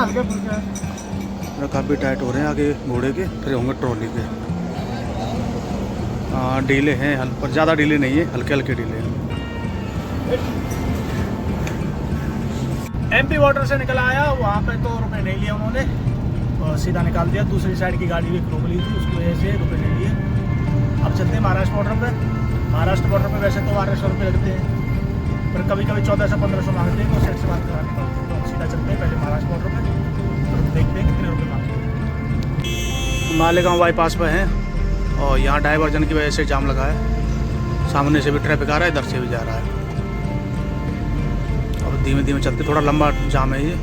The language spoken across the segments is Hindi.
हल्के फुल्के काफ़ी टाइट हो रहे हैं आगे घोड़े के, फिर होंगे ट्रॉली के। ढीले हैं पर ज़्यादा ढीले नहीं है, हल्के हल्के ढीले हैं। एमपी बॉर्डर से निकल आया, वहाँ पे तो रुपए नहीं लिए उन्होंने और सीधा निकाल दिया। दूसरी साइड की गाड़ी भी रोक ली थी, उसकी वजह से रुपए नहीं लिए। अब चलते हैं महाराष्ट्र बॉर्डर पे। महाराष्ट्र बॉर्डर पे वैसे तो 1200 रुपये लगते हैं, पर कभी कभी 1400-1500 मांगते हैं, तो सेट से बात करानी पड़ती है। तो सीधा चलते हैं पहले महाराष्ट्र बॉर्डर पे, तो देखते हैं कितने रुपये मांगते हैं। मालेगांव बाईपास पे हैं और यहाँ डाइवर्जन की वजह से जाम लगा है। सामने से भी ट्रैफिक आ रहा है, इधर से भी जा रहा है। और धीमे धीमे चलते, थोड़ा लंबा जाम है ये।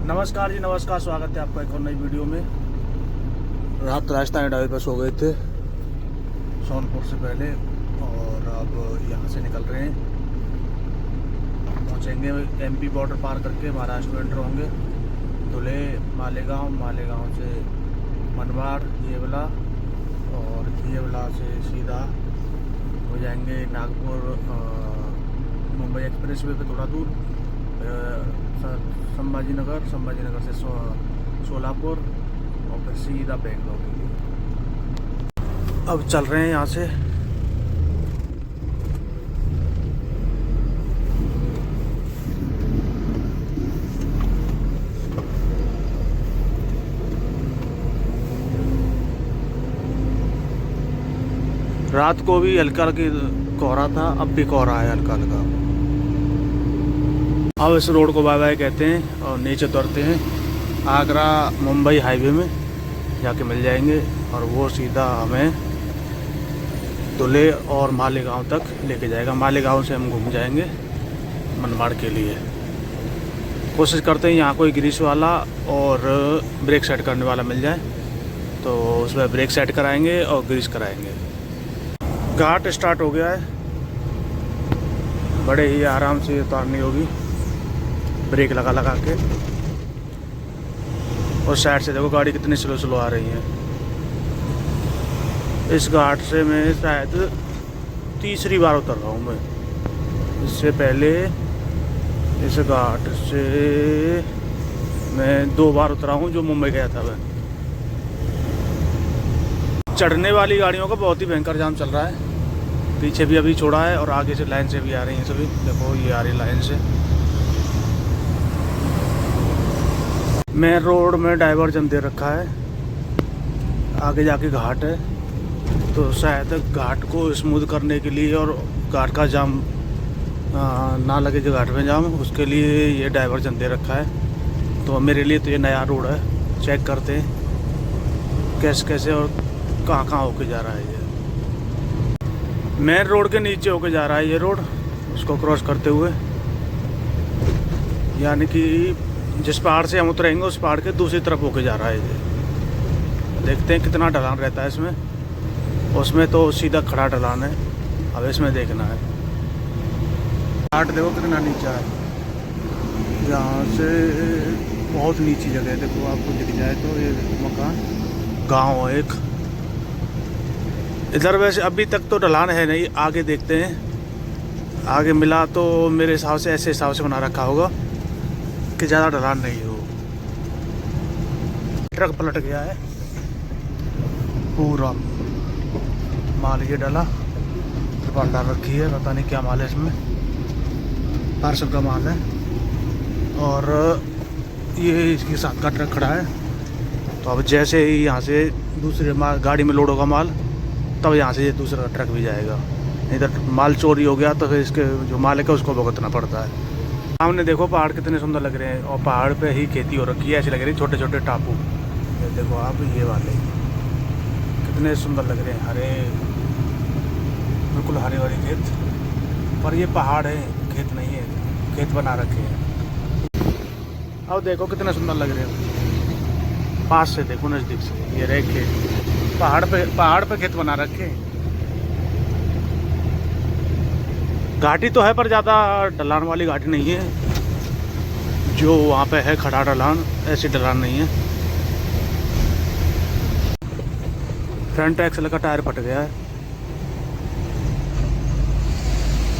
नमस्कार जी, नमस्कार, स्वागत है आपका एक और नई वीडियो में। रात राजस्थान ढाबे पर सो गए थे सोनपुर से पहले, और अब यहाँ से निकल रहे हैं। पहुँचेंगे एमपी बॉर्डर पार करके महाराष्ट्र में एंटर होंगे। धुले, मालेगांव, मालेगांव से मनमाड़, येवला, और येवला से सीधा हो जाएंगे नागपुर मुंबई एक्सप्रेस वे पे थोड़ा दूर, संभाजीनगर, संभाजीनगर से सोलापुर, और फिर सीधा बेंगलोर के लिए। अब चल रहे हैं यहाँ से। रात को भी हल्का हल्का कोहरा था, अब भी कोहरा है हल्का हल्का। अब इस रोड को बाय बाय कहते हैं और नीचे उतरते हैं। आगरा मुंबई हाईवे में जाके मिल जाएंगे, और वो सीधा हमें धुले और मालेगांव तक लेके जाएगा। मालेगांव से हम घूम जाएंगे मनमाड़ के लिए। कोशिश करते हैं यहाँ कोई ग्रीस वाला और ब्रेक सेट करने वाला मिल जाए, तो उसमें ब्रेक सेट कराएंगे और ग्रीस कराएंगे। घाट स्टार्ट हो गया है, बड़े ही आराम से उतारनी होगी, ब्रेक लगा लगा के। और साइड से देखो गाड़ी कितनी स्लो स्लो आ रही है। इस घाट से मैं शायद तीसरी बार उतर रहा हूँ मैं। इससे पहले इस घाट से मैं 2 बार उतरा हूँ, जो मुंबई गया था मैं। चढ़ने वाली गाड़ियों का बहुत ही भयंकर जाम चल रहा है। पीछे भी अभी छोड़ा है और आगे से लाइन से भी आ रही हैं सभी। देखो ये आ रही लाइन से। मेन रोड में डाइवर्जन दे रखा है, आगे जाके घाट है, तो शायद घाट को स्मूथ करने के लिए और घाट का जाम ना लगे जो घाट में जाम, उसके लिए ये डाइवर्जन दे रखा है। तो मेरे लिए तो ये नया रोड है। चेक करते हैं कैसे कैसे और कहाँ कहाँ होके जा रहा है ये। मेन रोड के नीचे होके जा रहा है ये रोड, उसको क्रॉस करते हुए, यानी कि जिस पहाड़ से हम उतरेंगे उस पहाड़ के दूसरी तरफ होके जा रहा है ये। देखते हैं कितना ढलान रहता है इसमें। उसमें तो सीधा खड़ा ढलान है, अब इसमें देखना है। घाट देखो कितना नीचा है, यहाँ से बहुत नीची जगह है। देखो आपको दिख जाए तो ये मकान, गांव है एक इधर। वैसे अभी तक तो ढलान है नहीं, आगे देखते हैं। आगे मिला तो मेरे हिसाब से ऐसे हिसाब से बना रखा होगा कि ज़्यादा ढलान नहीं हो। ट्रक पलट गया है पूरा, माल ये डाला, त्रिपाल डाल रखी है, पता नहीं क्या माल है इसमें, पार्सल का माल है। और ये इसके साथ का ट्रक खड़ा है। तो अब जैसे ही यहाँ से दूसरे माल गाड़ी में लोड होगा माल, तब यहाँ से ये दूसरा ट्रक भी जाएगा। नहीं तो माल चोरी हो गया तो फिर इसके जो मालिक है उसको भुगतना पड़ता है। सामने देखो पहाड़ कितने सुंदर लग रहे हैं, और पहाड़ पे ही खेती हो रखी है, ऐसी लग रही है छोटे छोटे टापू। ये देखो आप, ये वाले कितने सुंदर लग रहे हैं, हरे, बिल्कुल हरे भरे खेत। पर ये पहाड़ है, खेत नहीं है, खेत बना रखे हैं। अब देखो कितने सुंदर लग रहे हैं, पास से देखो, नज़दीक से। ये रहे खेत, पहाड़ पे खेत बना रखे हैं। घाटी तो है पर ज़्यादा ढलान वाली घाटी नहीं है। जो वहाँ पे है खड़ा ढलान, ऐसी ढलान नहीं है। फ्रंट एक्सल का टायर फट गया है,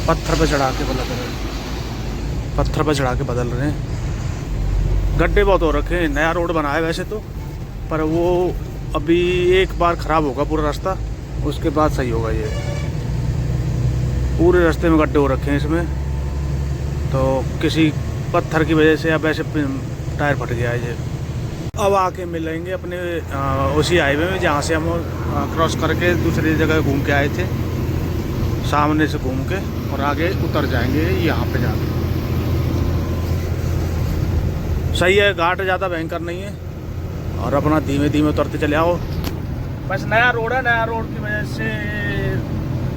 पत्थर पे चढ़ा के बदल रहे हैं, पत्थर पे चढ़ा के बदल रहे हैं। गड्ढे बहुत हो रखे हैं। नया रोड बना है वैसे तो, पर वो अभी एक बार ख़राब होगा पूरा रास्ता, उसके बाद सही होगा। ये पूरे रास्ते में गड्ढे हो रखे हैं इसमें, तो किसी पत्थर की वजह से अब ऐसे टायर फट गया है ये। अब आके मिलेंगे अपने उसी हाईवे में जहाँ से हम क्रॉस करके दूसरी जगह घूम के आए थे, सामने से घूम के, और आगे उतर जाएंगे यहाँ पे जाके। सही है, घाट ज़्यादा भयंकर नहीं है, और अपना धीमे धीमे उतरते चले आओ। बस नया रोड है, नया रोड की वजह से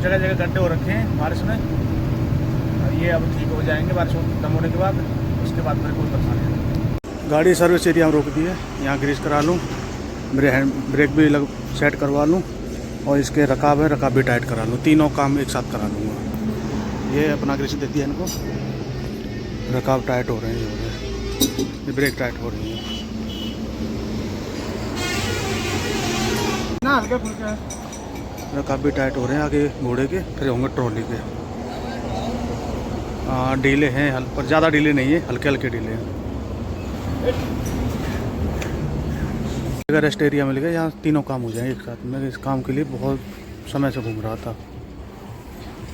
जगह जगह गड्ढे हो रखे हैं बारिश में। ये अब ठीक हो जाएंगे बारिश खत्म होने के बाद, उसके बाद मेरे को परेशानी है। गाड़ी सर्विस एरिया में रोक दी है, यहाँ ग्रीस करा लूँ, मेरे हैंड ब्रेक भी सेट करवा लूँ, और इसके रकाब है, रकाब भी टाइट करा लूँ। तीनों काम एक साथ करा लूँगा। ये अपना ग्रीस दे दिया इनको, रकाब टाइट हो रहे हैं, ये हो रहे हैं, ये ब्रेक टाइट हो रही है ना, हल्का फुल्का रकाब भी टाइट हो रहे हैं आगे घोड़े के, फिर होंगे ट्रॉली के। डीले हैं पर ज़्यादा डीले नहीं है, हल्के हल्के डीले हैं। अगर रेस्ट एरिया मिल गया, यहाँ तीनों काम हो जाएंगे एक साथ। मैं इस काम के लिए बहुत समय से घूम रहा था।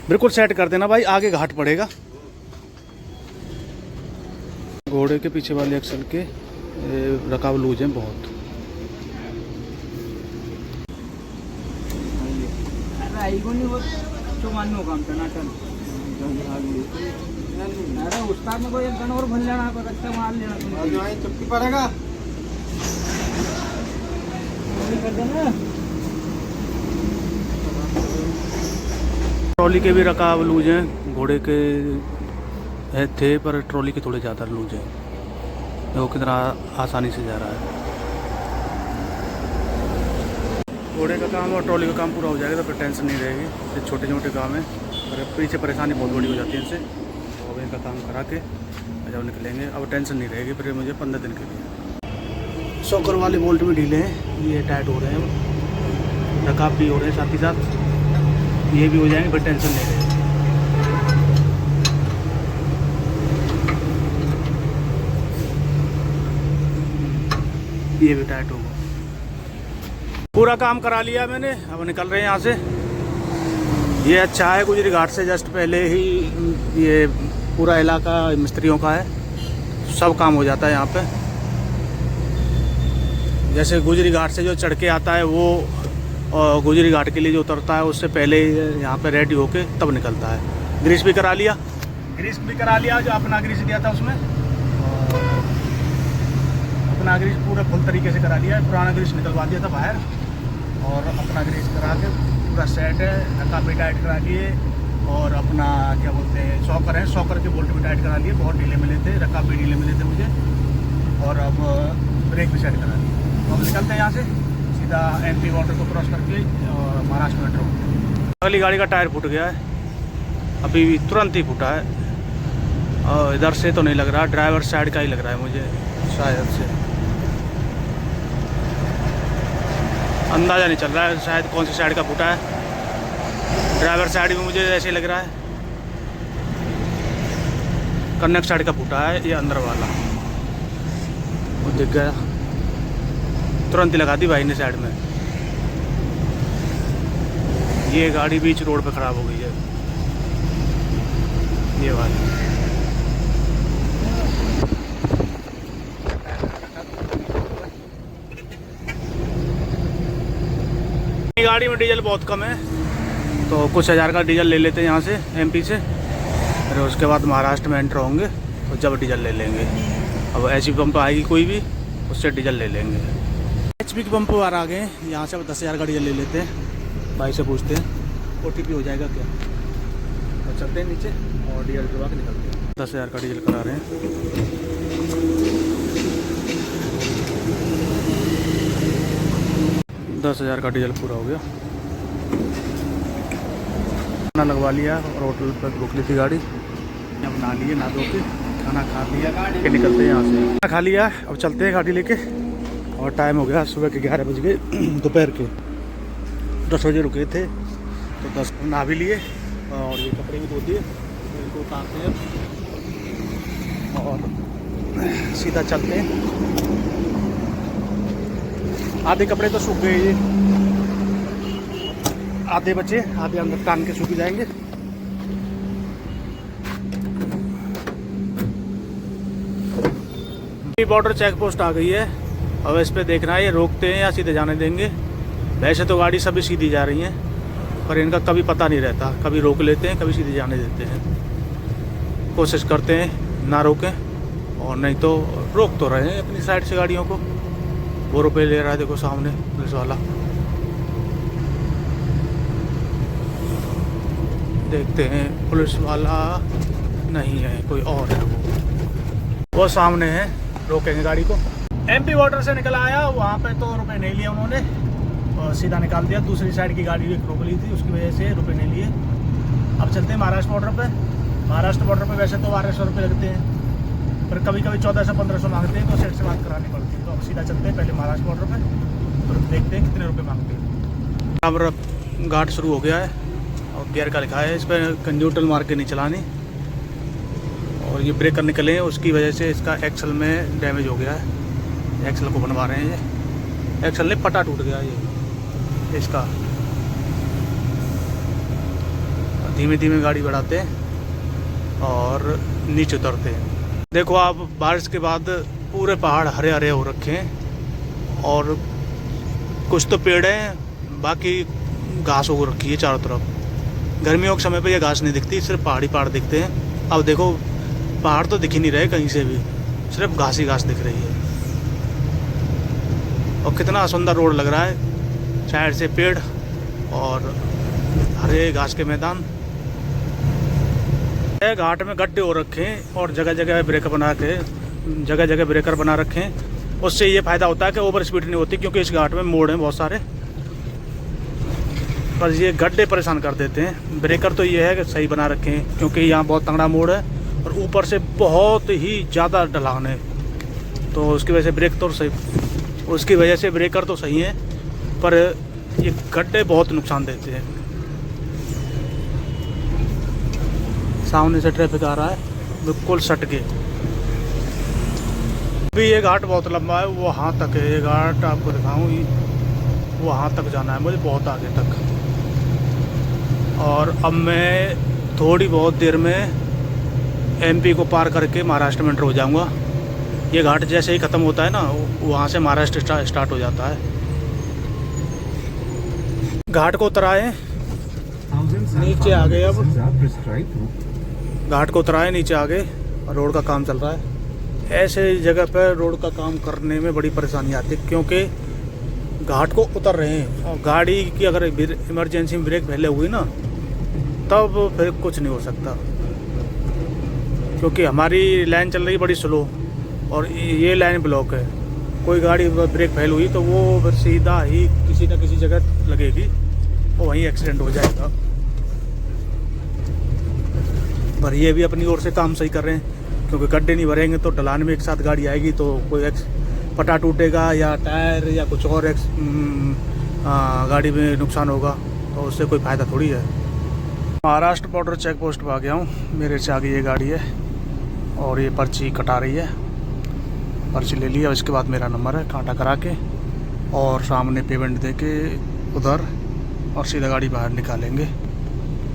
बिल्कुल सेट कर देना भाई, आगे घाट पड़ेगा। घोड़े के पीछे वाले एक्सल के रकाब लूज हैं बहुत। उस्ताद में कोई और भर लेना, कच्चा माल लेना, चुटकी पड़ेगा कर देना। ट्रॉली के भी रकाब लूज हैं, घोड़े के थे पर ट्रॉली के थोड़े ज़्यादा लूज हैं। देखो कितना आसानी से जा रहा है। घोड़े का काम और ट्रॉली का काम पूरा हो जाएगा तो फिर टेंशन नहीं रहेगी। ये छोटे छोटे काम है, पर पीछे परेशानी बहुत बड़ी हो जाती है इनसे। तो अब इनका काम करा के जब निकलेंगे, अब टेंशन नहीं रहेगी फिर मुझे 15 दिन के लिए। शॉकर वाले बोल्ट भी ढीले हैं, ये टाइट हो रहे हैं, रकाब भी हो रहे हैं साथ ही साथ, ये भी हो जाएंगे, फिर टेंशन नहीं रहेगी। ये भी टाइट होगा। पूरा काम करा लिया मैंने, अब निकल रहे हैं यहाँ से। ये अच्छा है, गुजरी घाट से जस्ट पहले ही ये पूरा इलाका मिस्त्रियों का है, सब काम हो जाता है यहाँ पे। जैसे गुजरी घाट से जो चढ़ के आता है वो, और गुजरी घाट के लिए जो उतरता है उससे पहले यहाँ पे रेडी होके तब निकलता है। ग्रीस भी करा लिया, जो अपना ग्रीस दिया था उसमें, अपना ग्रीस पूरा फुल तरीके से करा लिया है। पुराना ग्रीस निकलवा दिया था बाहर, और अपना ग्रीस करा के पूरा सेट है। रकाब भी टाइट करा लिए, और अपना क्या बोलते हैं शॉकर है, शॉकर के बोल्ट भी टाइट करा लिए। बहुत ढीले मिले थे, रकाब भी ढीले मिले थे मुझे, और अब ब्रेक भी सेट करा लिए। तो हम निकलते हैं यहाँ से सीधा MP बॉर्डर को क्रॉस करके और महाराष्ट्र में एंटर होंगे। अगली गाड़ी का टायर फूट गया है, अभी तुरंत ही फूटा है, और इधर से तो नहीं लग रहा, ड्राइवर साइड का ही लग रहा है मुझे, शायद से अंदाज़ा नहीं चल रहा है शायद कौन सी साइड का फूटा है। ड्राइवर साइड में मुझे ऐसे लग रहा है कन्नक साइड का फूटा है, ये अंदर वाला वो दिख गया, तुरंत ही लगा दी भाई ने साइड में। ये गाड़ी बीच रोड पे खराब हो गई है, ये वाली। गाड़ी में डीजल बहुत कम है, तो कुछ हज़ार का डीजल ले लेते हैं यहाँ से MP से, फिर उसके बाद महाराष्ट्र में एंटर होंगे तो जब डीजल ले लेंगे। अब HP पंप आएगी कोई भी, उससे डीजल ले लेंगे। HP के पंप पर आ गए, यहाँ से अब 10,000 का डीजल ले लेते हैं। भाई से पूछते हैं OTP हो जाएगा क्या, तो चलते हैं नीचे और डीजल डलवा के निकलते हैं। 10,000 का डीजल करा रहे हैं। 10,000 का डीजल पूरा हो गया, खाना लगवा लिया और होटल पर रुक ली थी गाड़ी। अब नहा लिए, नहा धो के खाना खा लिया के निकलते हैं यहाँ से। खाना खा लिया, अब चलते हैं गाड़ी लेके। और टाइम हो गया सुबह के 11 बज गए, दोपहर के 10 बजे रुके थे तो 10 नहा भी लिए और ये कपड़े भी धो दिए, इनको उतारते हैं और सीधा चलते हैं। आधे कपड़े तो सूख गए, ये आधे बचे, आधे अंदर टांग के सूख जाएंगे। बॉर्डर चेक पोस्ट आ गई है, अब इस पे देखना है ये रोकते हैं या सीधे जाने देंगे। वैसे तो गाड़ी सभी सीधी जा रही हैं, पर इनका कभी पता नहीं रहता, कभी रोक लेते हैं, कभी सीधे जाने देते हैं। कोशिश करते हैं ना रोकें, और नहीं तो रोक तो रहे हैं अपनी साइड से गाड़ियों को। वो रुपये ले रहा है, देखो सामने पुलिस वाला। देखते हैं, पुलिस वाला नहीं है, कोई और है। वो सामने है, रोकेंगे गाड़ी को। एमपी बॉर्डर से निकल आया, वहाँ पे तो रुपए नहीं लिए उन्होंने, और सीधा निकाल दिया। दूसरी साइड की गाड़ी रोक ली थी, उसकी वजह से रुपए नहीं लिए। अब चलते हैं महाराष्ट्र बॉर्डर पे। महाराष्ट्र बॉर्डर पे वैसे तो 1200 रुपये लगते हैं, पर कभी कभी 1400-1500 मांगते हैं, तो सेट से बात करानी पड़ती है। तो अब सीधा चलते हैं पहले महाराष्ट्र बॉर्डर पे, तो देखते हैं कितने रुपये मांगते हैं। अब घाट शुरू हो गया है और गियर का लिखा है इस पर, न्यूट्रल मार के नहीं चलानी। और ये ब्रेकर निकले हैं, उसकी वजह से इसका एक्सल में डैमेज हो गया है। एक्सल को बनवा रहे हैं, ये एक्सल ने पटा टूट गया ये इसका। धीमे धीमे गाड़ी बढ़ाते हैं और नीचे उतरते हैं। देखो आप, बारिश के बाद पूरे पहाड़ हरे हरे हो रखे हैं, और कुछ तो पेड़ हैं, बाकी घास हो रखी है चारों तरफ। गर्मियों के समय पे ये घास नहीं दिखती, सिर्फ पहाड़ी पहाड़ दिखते हैं। अब देखो पहाड़ तो दिख ही नहीं रहे कहीं से भी, सिर्फ घास ही घास दिख रही है। और कितना सुंदर रोड लग रहा है, साइड से पेड़ और हरे घास के मैदान। घाट में गड्ढे हो रखे हैं और जगह जगह ब्रेकर बना रखे हैं। उससे ये फ़ायदा होता है कि ओवर स्पीड नहीं होती, क्योंकि इस घाट में मोड़ हैं बहुत सारे, पर ये गड्ढे परेशान कर देते हैं। ब्रेकर तो ये है कि सही बना रखे हैं, क्योंकि यहाँ बहुत तगड़ा मोड़ है और ऊपर से बहुत ही ज़्यादा ढलान है, तो उसकी वजह से ब्रेकर तो सही है, पर ये गड्ढे बहुत नुकसान देते हैं। सामने से ट्रैफिक आ रहा है, बिल्कुल सट के। अभी ये घाट बहुत लंबा है, वो वहाँ तक है। ये घाट आपको दिखाऊँ, वहाँ तक जाना है मुझे, बहुत आगे तक। और अब मैं थोड़ी बहुत देर में एमपी को पार करके महाराष्ट्र में एंटर हो जाऊंगा। ये घाट जैसे ही ख़त्म होता है ना, वहाँ से महाराष्ट्र स्टार्ट हो जाता है। घाट को उतराए, नीचे आ गए। अब घाट को उतराए, नीचे आ गए, और रोड का काम चल रहा है। ऐसे जगह पर रोड का काम करने में बड़ी परेशानी आती है, क्योंकि घाट को उतर रहे हैं और गाड़ी की अगर इमरजेंसी में ब्रेक पहले हुई ना, तब फिर कुछ नहीं हो सकता, क्योंकि हमारी लाइन चल रही बड़ी स्लो और ये लाइन ब्लॉक है। कोई गाड़ी ब्रेक फेल हुई तो वो फिर सीधा ही किसी न किसी जगह लगेगी और वहीं एक्सीडेंट हो जाएगा। पर ये भी अपनी ओर से काम सही कर रहे हैं, क्योंकि गड्ढे नहीं भरेंगे तो ढलान में एक साथ गाड़ी आएगी तो कोई पटा टूटेगा या टायर या कुछ और गाड़ी में नुकसान होगा, तो उससे कोई फ़ायदा थोड़ी है। महाराष्ट्र बॉर्डर चेक पोस्ट पर आ गया हूँ, मेरे से आगे ये गाड़ी है और ये पर्ची कटा रही है। पर्ची ले लिया, उसके बाद मेरा नंबर है, कांटा करा के और सामने पेमेंट दे के उधर, और सीधा गाड़ी बाहर निकालेंगे।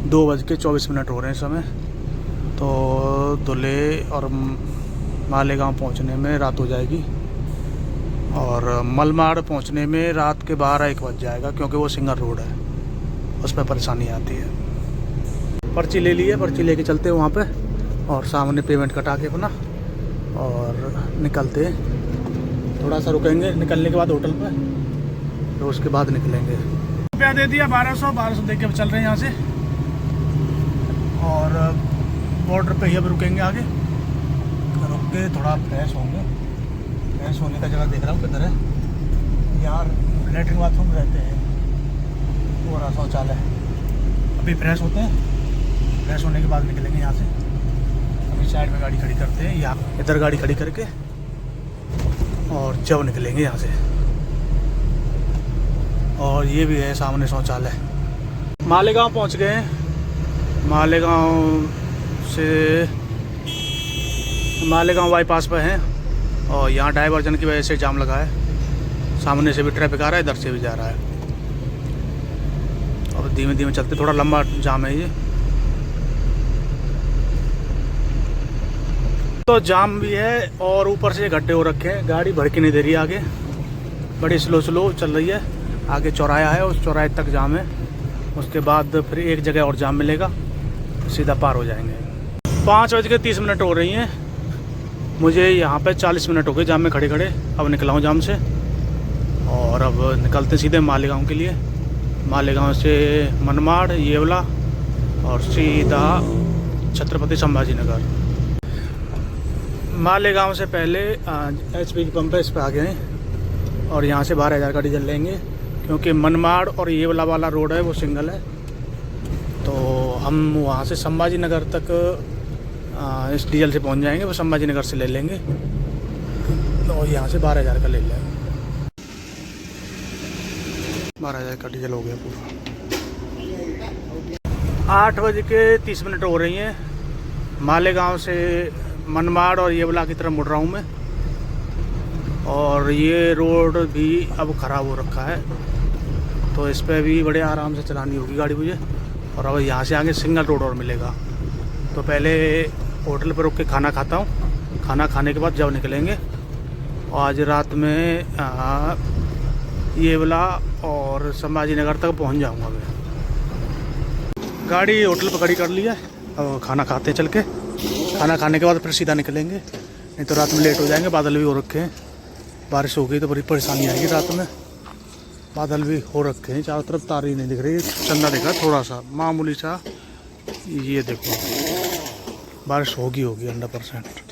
2:24 हो रहे हैं समय, तो धुले और मालेगांव पहुंचने में रात हो जाएगी, और मलमाड़ पहुंचने में रात के 12-1 बज जाएगा, क्योंकि वो सिंगल रोड है, उस पर परेशानी आती है। पर्ची ले ली है, पर्ची लेके चलते हैं वहाँ पे, और सामने पेमेंट कटा के अपना और निकलते हैं। थोड़ा सा रुकेंगे निकलने के बाद होटल पे, तो उसके बाद निकलेंगे। रुपया दे दिया 1200 दे के चल रहे हैं यहाँ से, और बॉर्डर पे ही अब रुकेंगे। आगे रुक के थोड़ा फ्रेश होंगे। फ्रेश होने का जगह देख रहा हूँ किधर है। यार लेटरिन बाथरूम रहते हैं, वो रहा शौचालय। अभी फ्रेश होते हैं, फ्रेश होने के बाद निकलेंगे यहाँ से। अभी अभी साइड में गाड़ी खड़ी करते हैं, यहाँ इधर गाड़ी खड़ी करके और जब निकलेंगे यहाँ से। और ये भी है सामने शौचालय। मालेगांव पहुँच गए हैं। मालेगांव बाईपास पर हैं और यहाँ डाइवर्जन की वजह से जाम लगा है। सामने से भी ट्रैफिक आ रहा है, इधर से भी जा रहा है। और धीमे धीमे चलते, थोड़ा लंबा जाम है ये। तो जाम भी है और ऊपर से गड्ढे हो रखे हैं, गाड़ी भर के नहीं दे रही है आगे, बड़ी स्लो चल रही है। आगे चौराया है, उस चौराहे तक जाम है, उसके बाद फिर एक जगह और जाम मिलेगा, सीधा पार हो जाएंगे। 5:30 हो रही हैं। मुझे यहाँ पे 40 मिनट हो गए जाम में खड़े खड़े। अब निकला हूँ जाम से और अब निकलते सीधे मालेगांव के लिए। मालेगांव से मनमाड़, येवला और सीधा छत्रपति संभाजी नगर। मालेगांव से पहले HP की पंप है, इस पर आ गए हैं और यहाँ से 12,000 का डीजल लेंगे, क्योंकि मनमाड़ और येवला वाला रोड है वो सिंगल है। तो हम वहाँ से संभाजी नगर तक इस डीजल से पहुँच जाएंगे, वो संभाजी नगर से ले लेंगे और यहाँ से 12,000 का ले लेंगे। 12,000 का डीजल हो गया पूरा। 8:30 हो रही हैं। मालेगांव से मनमाड़ और येवला की तरफ मुड़ रहा हूँ मैं। और ये रोड भी अब ख़राब हो रखा है, तो इस पर भी बड़े आराम से चलानी होगी गाड़ी मुझे। और अब यहाँ से आगे सिंगल रोड और मिलेगा, तो पहले होटल पर रुक के खाना खाता हूँ। खाना खाने के बाद जब निकलेंगे। और आज रात में येवला और संभाजी नगर तक पहुँच जाऊँगा मैं। गाड़ी होटल पर खड़ी कर ली है, अब खाना खाते चल के। खाना खाने के बाद फिर सीधा निकलेंगे, नहीं तो रात में लेट हो जाएंगे। बादल भी हो रखे हैं, बारिश हो गई तो बड़ी परेशानी आएगी रात में। बादल भी हो रखे हैं, चारों तरफ तारे ही नहीं दिख रही, चंदा दिख रहा थोड़ा सा मामूली सा। ये देखो बारिश होगी 100%।